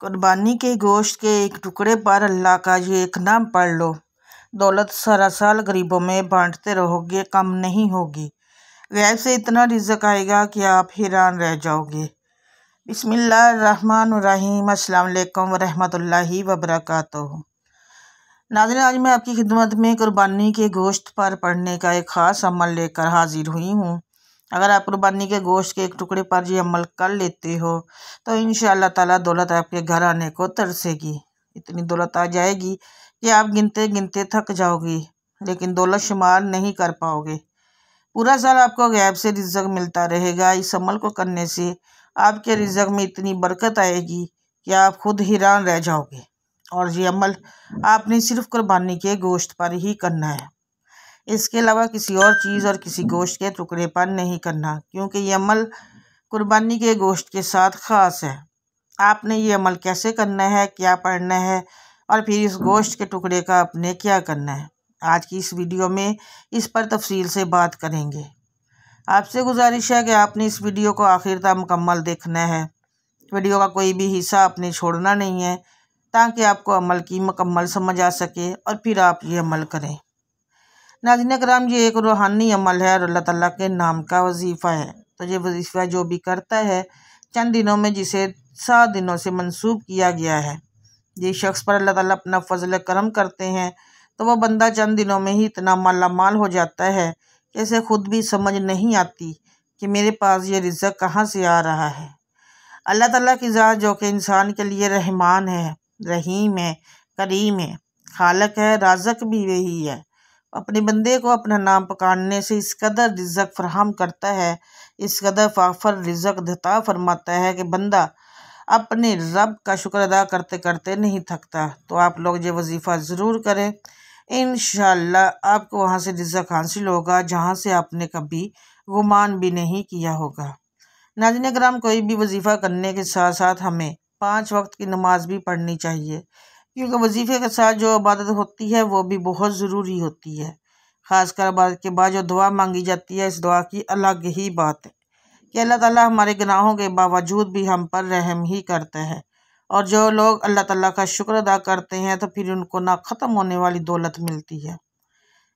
कुर्बानी के गोश्त के एक टुकड़े पर अल्लाह का ये एक नाम पढ़ लो। दौलत सारा साल गरीबों में बांटते रहोगे, कम नहीं होगी। गैब से इतना रिज़्क आएगा कि आप हैरान रह जाओगे। बिस्मिल्लाहिर्रहमानिर्रहीम। अस्सलाम वालेकुम वरहमतुल्लाहि वबरकातुहू। नाज़रीन, आज मैं आपकी खिदमत में कुर्बानी के गोश्त पर पढ़ने का एक ख़ास अमल लेकर हाजिर हुई हूँ। अगर आप कुर्बानी के गोश्त के एक टुकड़े पर ये अमल कर लेते हो तो इंशाअल्लाह ताला दौलत आपके घर आने को तरसेगी। इतनी दौलत आ जाएगी कि आप गिनते गिनते थक जाओगी, लेकिन दौलत शुमार नहीं कर पाओगे। पूरा साल आपको गैब से रिज़्क मिलता रहेगा। इस अमल को करने से आपके रिज़्क में इतनी बरकत आएगी कि आप खुद हैरान रह जाओगे। और ये अमल आपने सिर्फ कुर्बानी के गोश्त पर ही करना है। इसके अलावा किसी और चीज़ और किसी गोश्त के टुकड़े पर नहीं करना, क्योंकि ये अमल कुर्बानी के गोश्त के साथ ख़ास है। आपने ये अमल कैसे करना है, क्या पढ़ना है और फिर इस गोश्त के टुकड़े का आपने क्या करना है, आज की इस वीडियो में इस पर तफसील से बात करेंगे। आपसे गुजारिश है कि आपने इस वीडियो को आखिर तक मुकम्मल देखना है। वीडियो का कोई भी हिस्सा आपने छोड़ना नहीं है, ताकि आपको अमल की मुकम्मल समझ आ सके और फिर आप ये अमल करें। नाज़रीन कराम, ये एक रूहानी अमल है और अल्लाह ताला के नाम का वजीफ़ा है। तो ये वजीफ़ा जो भी करता है चंद दिनों में, जिसे 7 दिनों से मंसूब किया गया है, जिस शख्स पर अल्लाह ताला अपना फजल करम करते हैं तो वह बंदा चंद दिनों में ही इतना माला माल हो जाता है कि इसे खुद भी समझ नहीं आती कि मेरे पास ये रिज़्क कहाँ से आ रहा है। अल्लाह ताला की ज़ात जो कि इंसान के लिए रहमान है, रहीम है, करीम है, खालक है, राज़क भी वही है। अपने बंदे को अपना नाम पुकारने से इस कदर रिज़्क फराहम करता है, इस कदर फाफर रिज़्क देता फरमाता है कि बंदा अपने रब का शुक्र अदा करते करते नहीं थकता। तो आप लोग ये वजीफ़ा ज़रूर करें, इंशाअल्लाह आपको वहाँ से रिज़्क हासिल होगा जहाँ से आपने कभी गुमान भी नहीं किया होगा। नाज़रीन कराम, कोई भी वजीफ़ा करने के साथ साथ हमें 5 वक्त की नमाज भी पढ़नी चाहिए, क्योंकि वजीफ़े के साथ जो इबादत होती है वो भी बहुत ज़रूरी होती है। ख़ासकर इबादत के बाद जो दुआ मांगी जाती है, इस दुआ की अलग ही बात है कि अल्लाह ताला हमारे गुनाहों के बावजूद भी हम पर रहम ही करता है। और जो लोग अल्लाह ताला का शुक्र अदा करते हैं तो फिर उनको ना ख़त्म होने वाली दौलत मिलती है।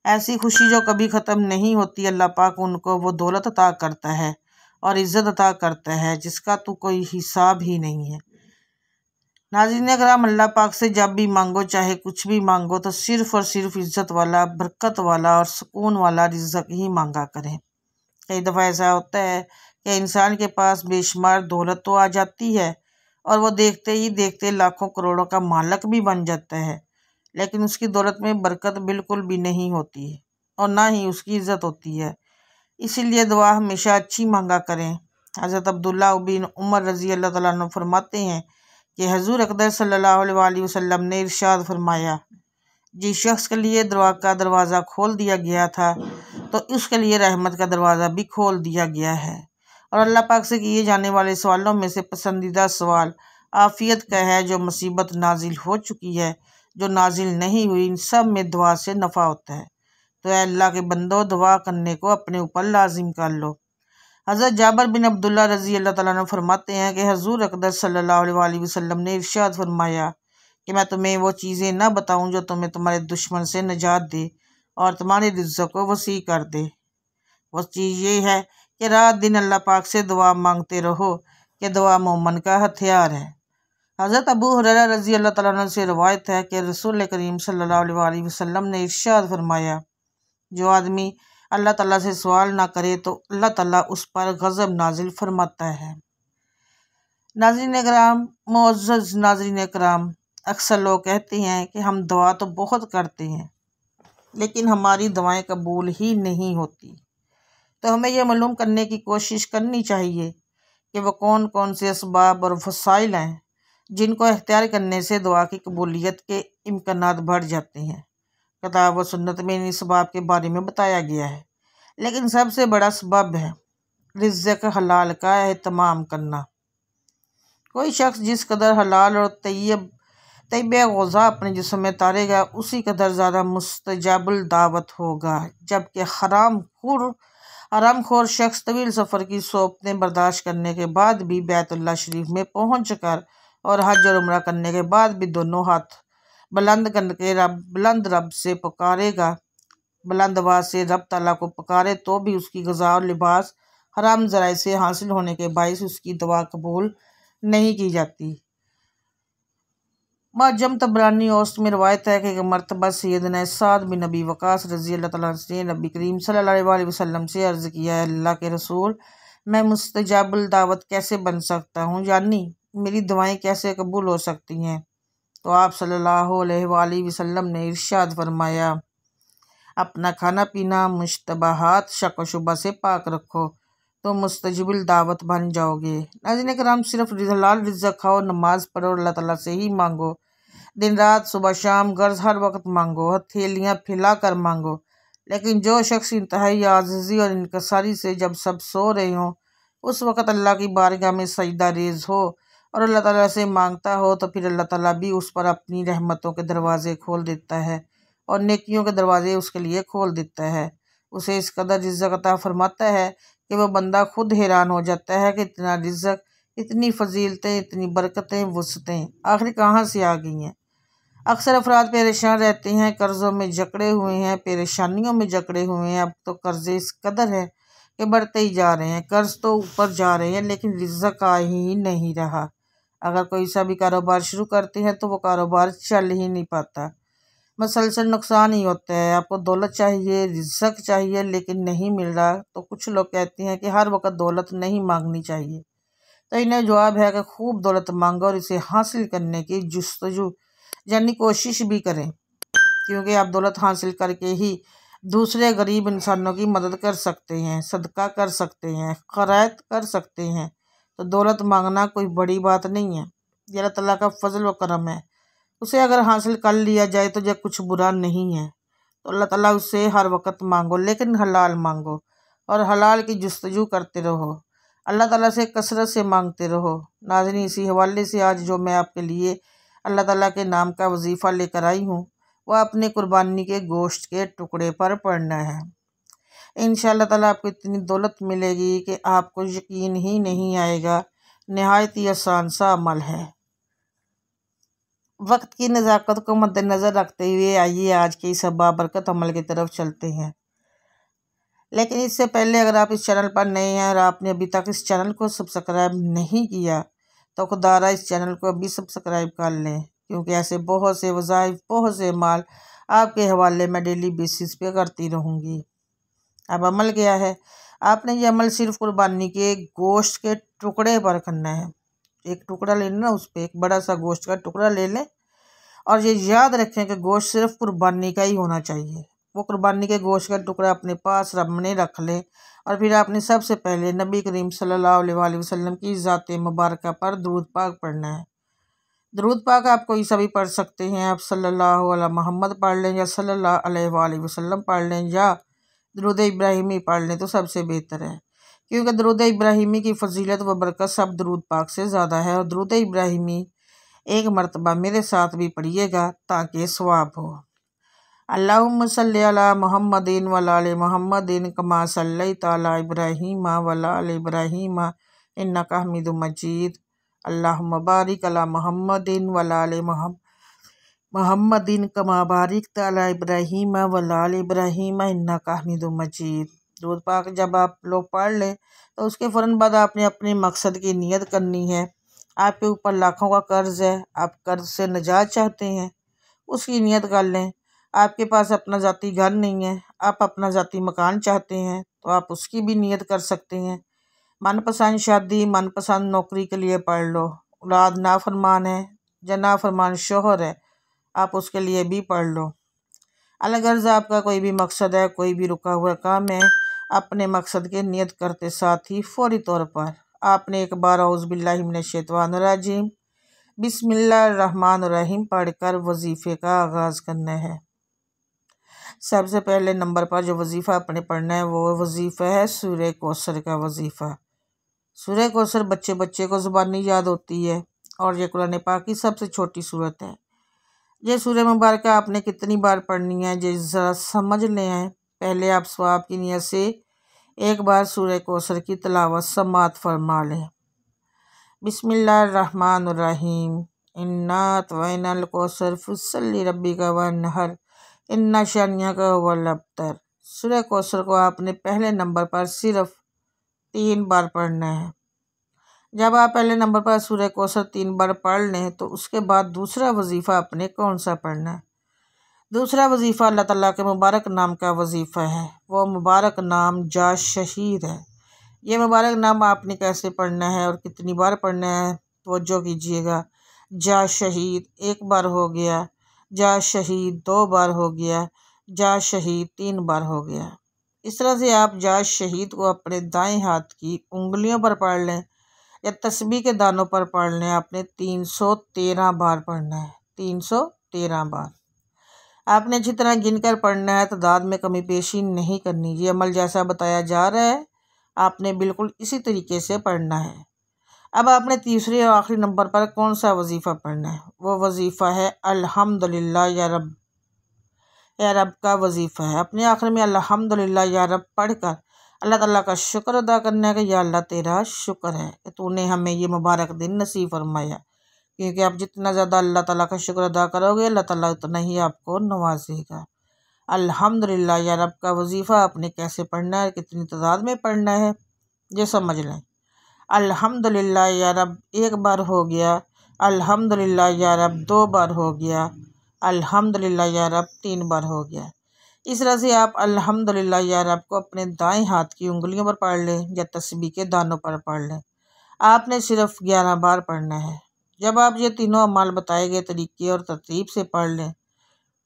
ऐसी खुशी जो कभी ख़त्म नहीं होती, अल्लाह पाक उनको वो दौलत अता करता है और इज़्ज़त अता करता है जिसका तो कोई हिसाब ही नहीं है। नाज़रीन कराम, अल्लाह पाक से जब भी मांगो, चाहे कुछ भी मांगो, तो सिर्फ़ और सिर्फ इज़्ज़त वाला, बरकत वाला और सुकून वाला रिज़्क ही मांगा करें। कई दफ़ा ऐसा होता है कि इंसान के पास बेशुमार दौलत तो आ जाती है और वो देखते ही देखते लाखों करोड़ों का मालिक भी बन जाता है, लेकिन उसकी दौलत में बरकत बिल्कुल भी नहीं होती और ना ही उसकी इज़्ज़त होती है। इसीलिए दुआ हमेशा अच्छी मांगा करें। हज़रत अब्दुल्लाह बिन उमर रज़ी अल्लाह तआला अन्हु फरमाते हैं कि हजूर अक़दस सल्लल्लाहु अलैहि वसल्लम ने इरशाद फरमाया, जिस शख्स के लिए दुआ का दरवाज़ा खोल दिया गया था तो उसके लिए रहमत का दरवाज़ा भी खोल दिया गया है। और अल्लाह पाक से किए जाने वाले सवालों में से पसंदीदा सवाल आफ़ियत का है। जो मुसीबत नाजिल हो चुकी है, जो नाजिल नहीं हुई, इन सब में दुआ से नफ़ा होता है। तो अल्लाह के बंदो, दुआ करने को अपने ऊपर लाजिम कर लो। हज़रत जाबिर बिन अब्दुल्लाह रज़ी अल्लाह तआला अन्हु फरमाते हैं कि हजूर अक़दस सल्लल्लाहु अलैहि वसल्लम ने इरशाद फरमाया कि मैं तुम्हें वो चीज़ें न बताऊं जो तुम्हें तुम्हारे दुश्मन से निजात दे और तुम्हारे रिज़्क़ को वसी कर दे। वो चीज़ ये है कि रात दिन अल्लाह पाक से दुआ मांगते रहो कि दुआ मोमन का हथियार है। हज़रत अबू हुरैरा रज़ी अल्लाह तआला अन्हु से रवायत है कि रसूल करीम सल्लल्लाहु अलैहि वसल्लम ने इरशाद फरमाया, जो आदमी अल्लाह ताला से सवाल ना करे तो अल्लाह ताला उस पर गज़ब नाजिल फरमाता है। नाज़रीन कराम, मुअज़्ज़ज़ नाज़रीन कराम, अक्सर लोग कहते हैं कि हम दुआ तो बहुत करते हैं लेकिन हमारी दुआएं कबूल ही नहीं होती। तो हमें यह मालूम करने की कोशिश करनी चाहिए कि वह कौन कौन से असबाब और वसाइल हैं जिनको इख्तियार करने से दुआ की कबूलियत के इम्कानात बढ़ जाते हैं। किताब व सुन्नत में इन असबाब के बारे में बताया गया है, लेकिन सबसे बड़ा सबब है रिज़्क़ हलाल का एहतमाम करना। कोई शख्स जिस कदर हलाल और तय्यब ग़िज़ा अपने जिस्म में तारेगा, उसी कदर ज़्यादा मुस्तजाबुल दावत होगा। जबकि हरामखोर शख्स तवील सफ़र की सोबतें बर्दाश्त करने के बाद भी बैतुल्लाह शरीफ में पहुँच कर और हज और उम्रा करने के बाद भी दोनों हाथ बुलंद करके बुलंद रब से पुकारेगा, बुलंद आवाज से रब ताला को पुकारे, तो भी उसकी ग़िज़ा और लिबास हराम ज़राए से हासिल होने के बायस उसकी दुआ कबूल नहीं की जाती। मुअज्जम तबरानी औसत में रवायत है कि एक मरतबा सैयदना साद बिन नबी वक़ास रज़ी अल्लाह तआला से नबी करीम सल्लल्लाहु अलैहि वसल्लम से अर्ज़ किया, है अल्लाह के रसूल, मैं मुस्तजाबुल दावत कैसे बन सकता हूँ, यानी मेरी दुआएं कैसे कबूल हो सकती हैं। तो आप सल्लल्लाहु अलैहि वसल्लम ने इरशाद फरमाया, अपना खाना पीना मुश्तबहात शक व शुबा से पाक रखो तो मुस्तजिबुल दावत बन जाओगे। नाज़रीन किराम, सिर्फ हलाल रिज़्क़ खाओ, नमाज पढ़ो, अल्लाह ताला से ही मांगो, दिन रात सुबह शाम गर्ज हर वक्त मांगो, हथेलियाँ फैला कर मांगो। लेकिन जो शख्स इंतहाई आजिज़ी और इनकसारी से जब सब सो रहे हों उस वक़्त अल्लाह की बारगाह में सजदा रेज़ हो और अल्लाह ताला से मांगता हो, तो फिर अल्लाह ताला भी उस पर अपनी रहमतों के दरवाज़े खोल देता है और नेकियों के दरवाज़े उसके लिए खोल देता है। उसे इस कदर रिज़्क़ अता फरमाता है कि वह बंदा खुद हैरान हो जाता है कि इतना रिज़्क़, इतनी फजीलतें, इतनी बरकतें, वुसअतें आखिर कहाँ से आ गई हैं। अक्सर अफराद परेशान रहते हैं, कर्ज़ों में जकड़े हुए हैं, परेशानियों में जकड़े हुए हैं। अब तो कर्ज़े इस कदर है कि बढ़ते ही जा रहे हैं, कर्ज़ तो ऊपर जा रहे हैं, लेकिन रिज़्क़ आ ही नहीं रहा। अगर कोई सा भी कारोबार शुरू करते हैं तो वो कारोबार चल ही नहीं पाता, मसलसल नुकसान ही होता है। आपको दौलत चाहिए, रिज़्क़ चाहिए, लेकिन नहीं मिल रहा, तो कुछ लोग कहते हैं कि हर वक्त दौलत नहीं मांगनी चाहिए। तो इन्हें जवाब है कि खूब दौलत मांगो और इसे हासिल करने की जुस्तजू यानी कोशिश भी करें, क्योंकि आप दौलत हासिल करके ही दूसरे गरीब इंसानों की मदद कर सकते हैं, सदका कर सकते हैं, खैरात कर सकते हैं। तो दौलत मांगना कोई बड़ी बात नहीं है, ये अल्लाह ताला का फजल व करम है। उसे अगर हासिल कर लिया जाए तो यह कुछ बुरा नहीं है। तो अल्लाह ताला उससे हर वक्त मांगो, लेकिन हलाल मांगो और हलाल की जुस्तजू करते रहो, अल्लाह ताला से कसरत से मांगते रहो। नाज़रीन, इसी हवाले से आज जो मैं आपके लिए अल्लाह ताला के नाम का वजीफ़ा लेकर आई हूँ वह अपने कुर्बानी के गोश्त के टुकड़े पर पढ़ना है। इंशाअल्लाह ताला आपको इतनी दौलत मिलेगी कि आपको यकीन ही नहीं आएगा। नहायत ही आसान सा अमल है। वक्त की नज़ाकत को मद्देनज़र रखते हुए आइए आज के इस बाबरकत अमल की तरफ चलते हैं। लेकिन इससे पहले अगर आप इस चैनल पर नए हैं और आपने अभी तक इस चैनल को सब्सक्राइब नहीं किया तो खुदारा इस चैनल को अभी सब्सक्राइब कर लें, क्योंकि ऐसे बहुत से वज़ाइफ, बहुत से माल आपके हवाले में डेली बेसिस पे करती रहूँगी। अब अमल क्या है, आपने ये अमल सिर्फ कुर्बानी के गोश्त के टुकड़े पर करना है। एक टुकड़ा लेना, उस पर एक बड़ा सा गोश्त का टुकड़ा ले लें और ये याद रखें कि गोश्त सिर्फ कुर्बानी का ही होना चाहिए। वो कुर्बानी के गोश्त का टुकड़ा अपने पास सामने रख लें और फिर आपने सबसे पहले नबी करीम सल्लल्लाहु अलैहि वसल्लम की ज़ात मुबारक पर दुरूद पाक पढ़ना है। दुरूद पाक आप कोई सा भी पढ़ सकते हैं, आप सल्लल्लाहु अला मोहम्मद पढ़ लें या सल्लल्लाहु अलैहि वसल्लम पढ़ लें या दुरूद इब्राहिमी पढ़ लें तो सबसे बेहतर है, क्योंकि दुरूद इब्राहिमी की फजीलत व बरकत सब दुरूद पाक से ज़्यादा है। और दुरूद इब्राहिमी एक मरतबा मेरे साथ भी पढ़िएगा ताकि सवाब हो। अल्लाहुम्मा सल्ली अला मुहम्मदिन व अला आलि मुहम्मदिन कमा सल्लैता अला इब्राहीम व अला आलि इब्राहीम इन्नका हमीदुम मजीद। अल्लाहुम्मा बारिक अला मुहम्मदिन व अला आलि मुहम्मदिन कमा बारिकता अला इब्राहीम व अला आलि इब्राहीम इन्नका हमीदुम मजीद। दुरूद पाक जब आप लोग पढ़ लें तो उसके फ़ौरन बाद आपने अपने मकसद की नियत करनी है। आपके ऊपर लाखों का कर्ज है, आप कर्ज से निजात चाहते हैं, उसकी नियत कर लें। आपके पास अपना ज़ाती घर नहीं है, आप अपना ज़ाती मकान चाहते हैं, तो आप उसकी भी नियत कर सकते हैं। मनपसंद शादी, मनपसंद नौकरी के लिए पढ़ लो। औलाद नाफरमान है या नाफरमान शोहर है, आप उसके लिए भी पढ़ लो। अलगर्ज आपका कोई भी मकसद है, कोई भी रुका हुआ काम है, अपने मकसद के नियत करते साथ ही फौरी तौर पर आपने एक बार औज़ु बिल्लाहि मिनश शैतानिर रजीम बिस्मिल्लाहिर्रहमानिर्रहीम पढ़कर वजीफ़े का आगाज़ करना है। सबसे पहले नंबर पर जो वजीफ़ा आपने पढ़ना है वो वजीफ़ा है सूरह कौसर का वजीफ़ा। सूरह कौसर बच्चे बच्चे को ज़ुबानी याद होती है और ये कुरान पाक की सबसे छोटी सूरत है। ये सूरह मुबारक आपने कितनी बार पढ़नी है ये ज़रा समझ लें। पहले आप सवाब की नियत से एक बार सूरह कौसर की तिलावत समात फरमा लें। बिस्मिल्लाहिर्रहमानिर्रहीम। इन्ना तवैनल कौसर फुस्सली रब्बिका वन्हर इन्ना शानियका हुवल अब्तर। सूरह कौसर को आपने पहले नंबर पर सिर्फ 3 बार पढ़ना है। जब आप पहले नंबर पर सूरह कौसर 3 बार पढ़ लें तो उसके बाद दूसरा वजीफ़ा आपने कौन सा पढ़ना है। दूसरा वजीफ़ा अल्लाह ताला के मुबारक नाम का वजीफ़ा है। वो मुबारक नाम जा शहीद है। ये मुबारक नाम आपने कैसे पढ़ना है और कितनी बार पढ़ना है, तवज्जो कीजिएगा। जा शहीद 1 बार हो गया, जा शहीद 2 बार हो गया, जा शहीद 3 बार हो गया। इस तरह से आप जा शहीद को अपने दाएं हाथ की उंगलियों पर पढ़ लें या तस्बीह के दानों पर पढ़ लें। आपने 313 बार पढ़ना है, 313 बार। आपने अच्छी तरह गिनकर पढ़ना है, तादाद में कमी पेशी नहीं करनी। ये अमल जैसा बताया जा रहा है आपने बिल्कुल इसी तरीके से पढ़ना है। अब आपने तीसरे और आखिरी नंबर पर कौन सा वजीफ़ा पढ़ना है। वो वजीफ़ा है अल्हम्दुलिल्लाह या रब का वजीफ़ा है। अपने आखिर में अल्हम्दुलिल्लाह या रब पढ़कर अल्लाह ताला का शुक्र अदा करना है कि या अल्लाह तेरा शुक्र है कि तूने हमें ये मुबारक दिन नसीब फरमाया। क्योंकि आप जितना ज़्यादा अल्लाह ताला का शुक्र अदा करोगे अल्लाह ताला उतना ही आपको नवाजेगा। अल्हम्दुलिल्लाह या रब का वजीफ़ा आपने कैसे पढ़ना है, कितनी तादाद में पढ़ना है, ये समझ लें। अल्हम्दुलिल्लाह या रब 1 बार हो गया, अल्हम्दुलिल्लाह या रब 2 बार हो गया, अल्हम्दुलिल्लाह या रब 3 बार हो गया। इस तरह से आप अल्हम्दुलिल्लाह या रब को अपने दाएं हाथ की उंगलियों पर पढ़ लें या तस्बीह के दानों पर पढ़ लें। आपने सिर्फ 11 बार पढ़ना है। जब आप ये तीनों अमाल बताए गए तरीके और तरतीब से पढ़ लें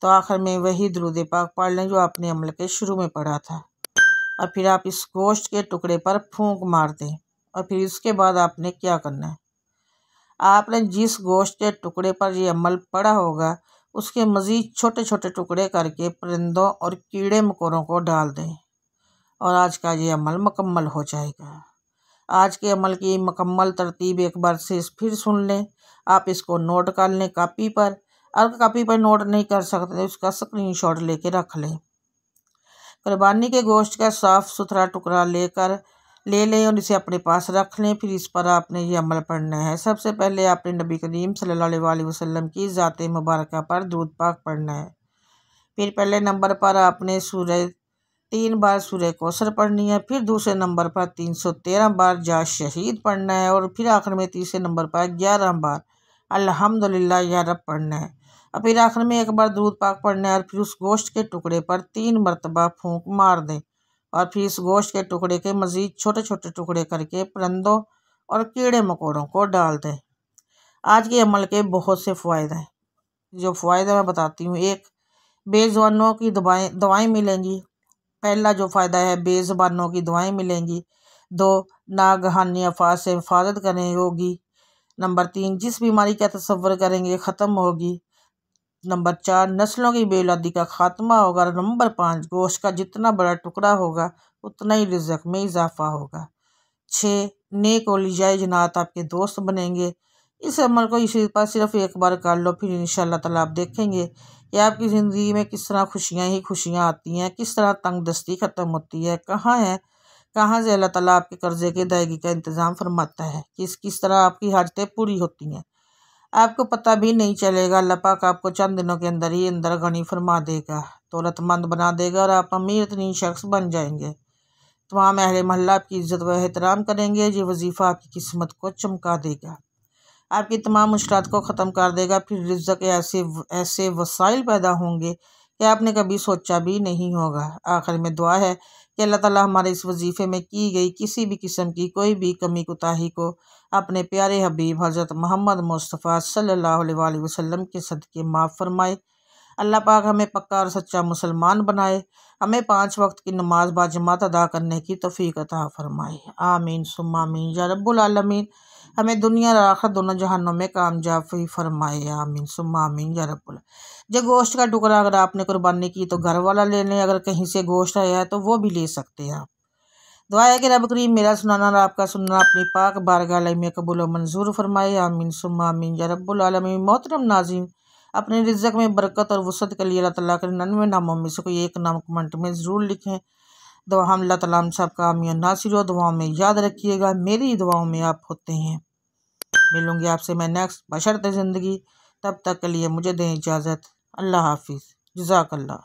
तो आखिर में वही दुरूद पाक पढ़ लें जो आपने अमल के शुरू में पढ़ा था। और फिर आप इस गोश्त के टुकड़े पर फूंक मार दें। और फिर इसके बाद आपने क्या करना है, आपने जिस गोश्त के टुकड़े पर ये अमल पड़ा होगा उसके मज़ीद छोटे छोटे टुकड़े करके परिंदों और कीड़े मकोड़ों को डाल दें और आज का ये अमल मुकम्मल हो जाएगा। आज के अमल की मुकम्मल तरतीब एक बार से फिर सुन लें। आप इसको नोट कर लें कापी पर। अगर कापी पर नोट नहीं कर सकते तो उसका स्क्रीनशॉट लेके रख लें। कुर्बानी के गोश्त का साफ़ सुथरा टुकड़ा ले लें और इसे अपने पास रख लें। फिर इस पर आपने ये अमल पढ़ना है। सबसे पहले आपने नबी करीम सल्लल्लाहु अलैहि वसल्लम की ज़ात मुबारका पर दुरूद पाक पढ़ना है। फिर पहले नंबर पर आपने 3 बार सूरह कौसर पढ़नी है। फिर दूसरे नंबर पर 313 बार जा शहीद पढ़ना है और फिर आखिर में तीसरे नंबर पर 11 बार अल्हम्दुलिल्लाह या रब पढ़ना है। और फिर आखिर में 1 बार दुरूद पाक पढ़ना है और फिर उस गोश्त के टुकड़े पर 3 मरतबा फूंक मार दें और फिर इस गोश्त के टुकड़े के मज़ीद छोटे छोटे टुकड़े करके परिंदों और कीड़े मकोड़ों को डाल दें। आज के अमल के बहुत से फ़ायदे हैं। जो फ़ायदे मैं बताती हूँ। 1, बेज़ुबानों की दवाएँ मिलेंगी। पहला जो फ़ायदा है, बेज़ुबानों की दुआएं मिलेंगी। 2, नागहानी अफ़ात से हिफाजत करनी होगी। नंबर 3, जिस बीमारी का तसव्वुर करेंगे ख़त्म होगी। नंबर 4, नस्लों की बेऔलादी का खात्मा होगा। नंबर 5, गोश्त का जितना बड़ा टुकड़ा होगा उतना ही रिज़्क़ में इजाफा होगा। 6, नेक और लिजाई जनात आपके दोस्त बनेंगे। इस अमल को इसी पर सिर्फ 1 बार कर लो, फिर इंशाअल्लाह ताला आप देखेंगे कि आपकी ज़िंदगी में किस तरह खुशियाँ ही खुशियाँ आती हैं, किस तरह तंगदस्ती ख़त्म होती है, कहाँ से अल्लाह ताला आपके कर्ज़े की अदायगी का इंतज़ाम फरमाता है, किस तरह आपकी हाजतें पूरी होती हैं। आपको पता भी नहीं चलेगा। अल्लाह पाक आपको चंद दिनों के अंदर ही अंदर गनी फरमा देगा, दौलतमंद बना देगा और आप अमीर तरीन शख्स बन जाएंगे। तमाम अहले मोहल्ला आपकी इज़्ज़त व एहतराम करेंगे। ये वजीफ़ा आपकी किस्मत को चमका देगा, आपकी तमाम मुश्किलात को ख़त्म कर देगा। फिर रिज़्क़ के ऐसे वसाइल पैदा होंगे कि आपने कभी सोचा भी नहीं होगा। आखिर में दुआ है कि अल्लाह ताला हमारे इस वजीफ़े में की गई किसी भी किस्म की कोई भी कमी कोताही को अपने प्यारे हबीब हज़रत मोहम्मद मुस्तफ़ा सल्लल्लाहु अलैहि वसल्लम के सदक़े माफ़ फरमाए। अल्लाह पाक हमें पक्का और सच्चा मुसलमान बनाए। हमें 5 वक्त की नमाज बाजमात अदा करने की तौफ़ीक अता फ़रमाए। आमीन सुम्मा आमीन या रब्बुल आलमीन। हमें दुनिया और आखिरत दोनों जहानों में कामयाब फरमाए। आमीन सुम्मा आमीन या रब्बुल। जो गोश्त का टुकड़ा अगर आपने कुर्बानी की तो घर वाला ले लें, अगर कहीं से गोश्त आया है तो वो भी ले सकते हैं आप। दुआ है कि रब करीम मेरा सुनाना और आपका सुनना अपनी पाक बारगाह में कबूल व मंजूर फरमाए। आमीन सुम्मा आमीन या रब्बुल आलमीन। मोहतरम नाज़रीन, अपने रिज़्क़ में बरकत और वसअत के लिए अल्लाह ताला के 99 नामों में से कोई एक नाम कमेंट में ज़रूर लिखें। दुआ हम अल्लाह ताला हम सब का आमीन नासिर। दुआओं में याद रखिएगा, मेरी दुआओं में आप होते हैं। मिलूंगी आपसे मैं नेक्स्ट बशर्ते ज़िंदगी। तब तक के लिए मुझे दें इजाज़त। अल्लाह हाफिज़। जज़ाकल्लाह।